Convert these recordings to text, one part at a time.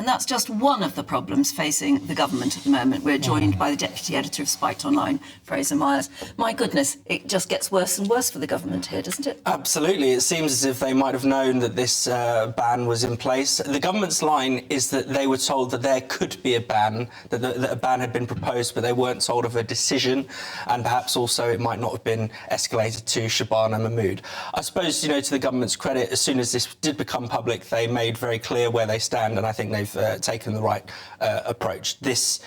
And that's just one of the problems facing the government at the moment. We're joined by the Deputy Editor of Spiked Online, Fraser. My goodness, it just gets worse and worse for the government here, doesn't it? Absolutely. It seems as if they might have known that this ban was in place. The government's line is that they were told that there could be a ban, that a ban had been proposed, but they weren't told of a decision, and perhaps also it might not have been escalated to Shabana Mahmood. I suppose, to the government's credit, as soon as this did become public, they made very clear where they stand, and I think they've taken the right approach. This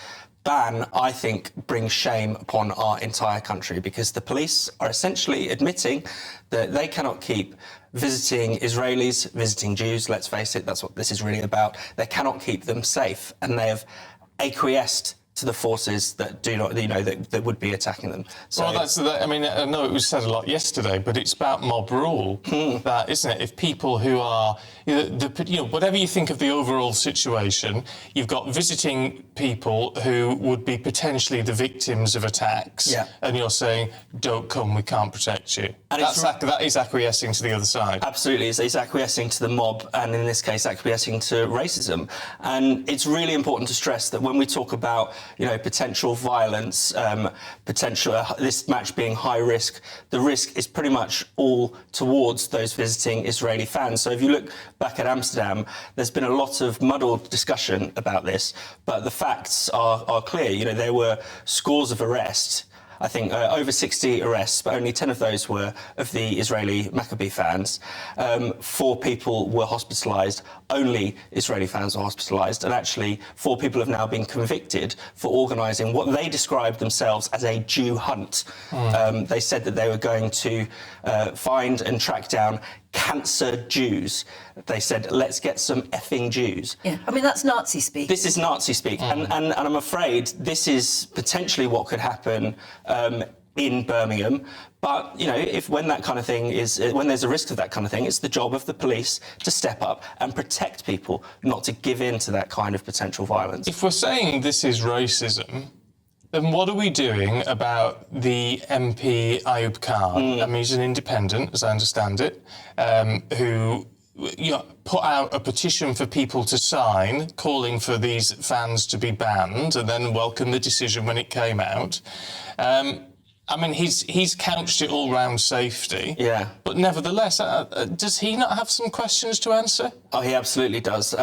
ban, I think, brings shame upon our entire country, because the police are essentially admitting that they cannot keep visiting Israelis, visiting Jews, let's face it, that's what this is really about. They cannot keep them safe, and they have acquiesced to the forces that do not, that would be attacking them. So, well, I mean, I know it was said a lot yesterday, but it's about mob rule, that, isn't it? If people who are, whatever you think of the overall situation, you've got visiting people who would be potentially the victims of attacks, and you're saying, don't come, we can't protect you. And that is acquiescing to the other side. Absolutely, it's acquiescing to the mob, and in this case, acquiescing to racism. And it's really important to stress that when we talk about potential violence, this match being high risk, the risk is pretty much all towards those visiting Israeli fans. So if you look back at Amsterdam, there's been a lot of muddled discussion about this, but the facts are clear. There were scores of arrests. I think over 60 arrests, but only 10 of those were of the Israeli Maccabi fans. 4 people were hospitalised. Only Israeli fans were hospitalised. And actually, 4 people have now been convicted for organising what they described themselves as a Jew hunt. They said that they were going to find and track down cancer Jews. They said, let's get some effing Jews. Yeah, I mean, that's Nazi speak. This is Nazi speak. And I'm afraid this is potentially what could happen in Birmingham. But, when that kind of thing when there's a risk of that kind of thing, it's the job of the police to step up and protect people, not to give in to that kind of potential violence. If we're saying this is racism, then what are we doing about the MP Ayub Khan? I mean, he's an independent, as I understand it, who put out a petition for people to sign, calling for these fans to be banned, and then welcomed the decision when it came out. I mean, he's couched it all round safety. Yeah. But nevertheless, does he not have some questions to answer? Oh, he absolutely does.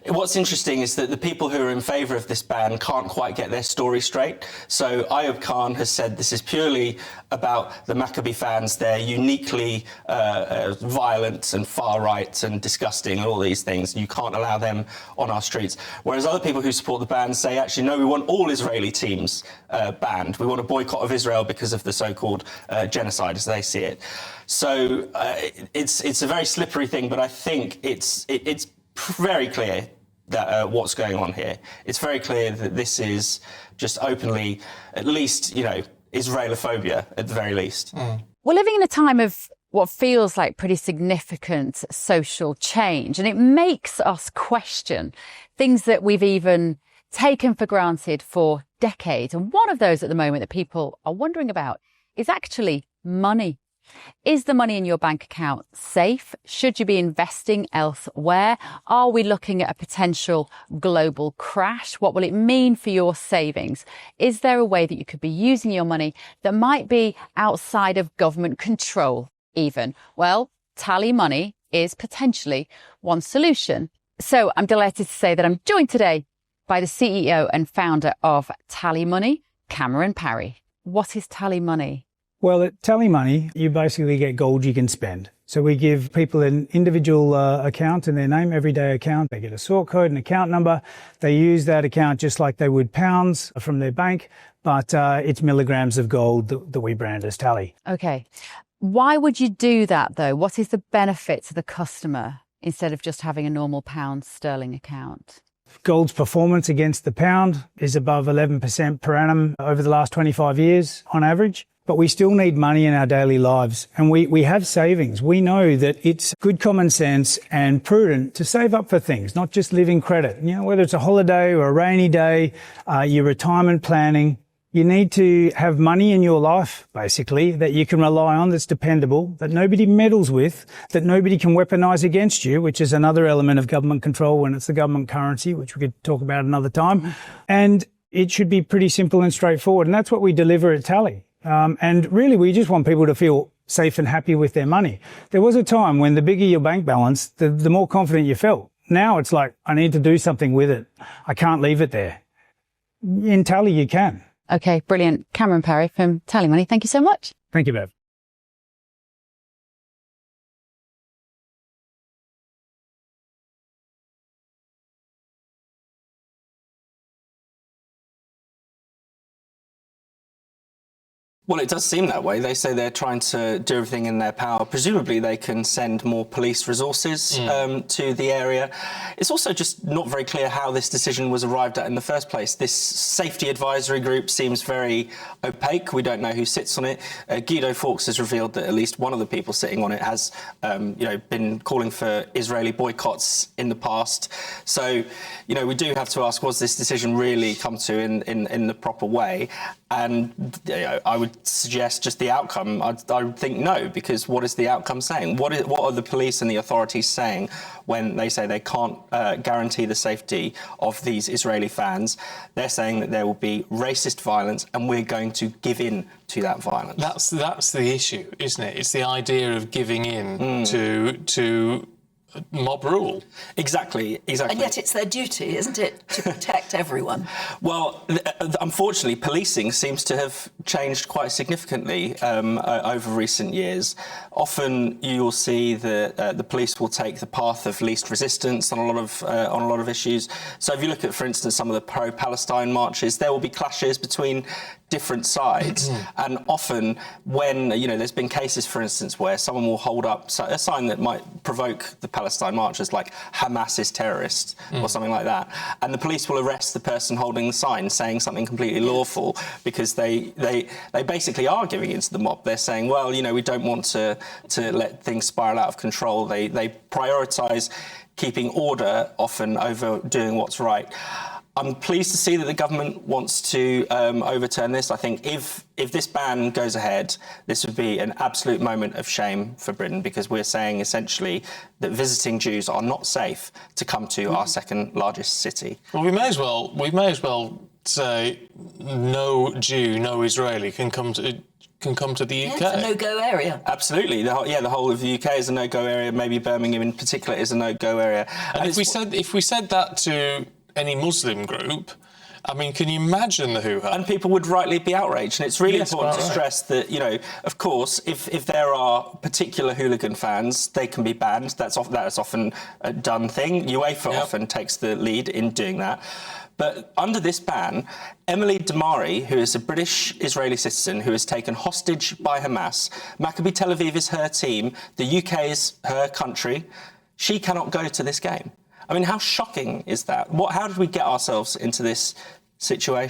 What's interesting is that the people who are in favour of this ban can't quite get their story straight. So Ayub Khan has said this is purely about the Maccabi fans. They're uniquely violent and far-right and disgusting and all these things. You can't allow them on our streets. Whereas other people who support the ban say, actually, no, we want all Israeli teams banned. We want a boycott of Israel because of the so-called genocide, as they see it. So it's a very slippery thing, but I think it's very clear that what's going on here. It's very clear that this is just openly, at least, Israelophobia at the very least. We're living in a time of what feels like pretty significant social change, and it makes us question things that we've even taken for granted for decades. And one of those at the moment that people are wondering about is actually money. Is the money in your bank account safe? Should you be investing elsewhere? Are we looking at a potential global crash? What will it mean for your savings? Is there a way that you could be using your money that might be outside of government control even? Well, TallyMoney is potentially one solution. So I'm delighted to say that I'm joined today by the CEO and founder of TallyMoney, Cameron Parry. What is TallyMoney? Well, at TallyMoney, you basically get gold you can spend. So we give people an individual account in their name, everyday account. They get a sort code, an account number. They use that account just like they would pounds from their bank, but it's milligrams of gold that we brand as Tally. Okay. Why would you do that, though? What is the benefit to the customer instead of just having a normal pound sterling account? Gold's performance against the pound is above 11% per annum over the last 25 years on average. But we still need money in our daily lives, and we have savings. We know that it's good common sense and prudent to save up for things, not just living credit. Whether it's a holiday or a rainy day, your retirement planning, You need to have money in your life, basically, that you can rely on, that's dependable, that nobody meddles with, that nobody can weaponise against you, which is another element of government control when it's the government currency, which we could talk about another time. And it should be pretty simple and straightforward. And that's what we deliver at Tally. And really, we just want people to feel safe and happy with their money. There was a time when the bigger your bank balance, the more confident you felt. Now it's like, I need to do something with it. I can't leave it there. In Tally, you can. Okay, brilliant. Cameron Parry from TallyMoney, thank you so much. Thank you, Bev. Well, it does seem that way. They say they're trying to do everything in their power. Presumably, they can send more police resources to the area. It's also just not very clear how this decision was arrived at in the first place. This safety advisory group seems very opaque. We don't know who sits on it. Guido Fawkes has revealed that at least one of the people sitting on it has, been calling for Israeli boycotts in the past. So, we do have to ask: was this decision really come to in the proper way? And I would suggest just the outcome. I would think no, because what is the outcome saying? What are the police and the authorities saying when they say they can't guarantee the safety of these Israeli fans? They're saying that there will be racist violence, and we're going to give in to that violence. That's the issue, isn't it? It's the idea of giving in to mob rule. Exactly. And yet it's their duty, isn't it, to protect everyone? Well, unfortunately, policing seems to have changed quite significantly over recent years. Often you will see that the police will take the path of least resistance on a lot of issues. So if you look at, for instance, some of the pro-Palestine marches, there will be clashes between different sides. And often when, there's been cases, for instance, where someone will hold up a sign that might provoke the Palestine marchers, like Hamas is terrorist or something like that. And the police will arrest the person holding the sign saying something completely lawful, because they basically are giving in to the mob. They're saying, well, we don't want to let things spiral out of control. They prioritise keeping order often over doing what's right. I'm pleased to see that the government wants to overturn this. I think if this ban goes ahead, this would be an absolute moment of shame for Britain, because we're saying essentially that visiting Jews are not safe to come to our second largest city. Well, we may as well say no Jew, no Israeli can come to the UK. It's a no-go area. Absolutely. The whole of the UK is a no-go area. Maybe Birmingham in particular is a no-go area. And if we said that to any Muslim group, I mean, can you imagine the hoo-ha? And people would rightly be outraged. And it's really important to stress that, of course, if there are particular hooligan fans, they can be banned. That's often a done thing. UEFA often takes the lead in doing that. But under this ban, Emily Damari, who is a British Israeli citizen who is taken hostage by Hamas, Maccabi Tel Aviv is her team, the UK is her country, she cannot go to this game. I mean, how shocking is that? How did we get ourselves into this situation?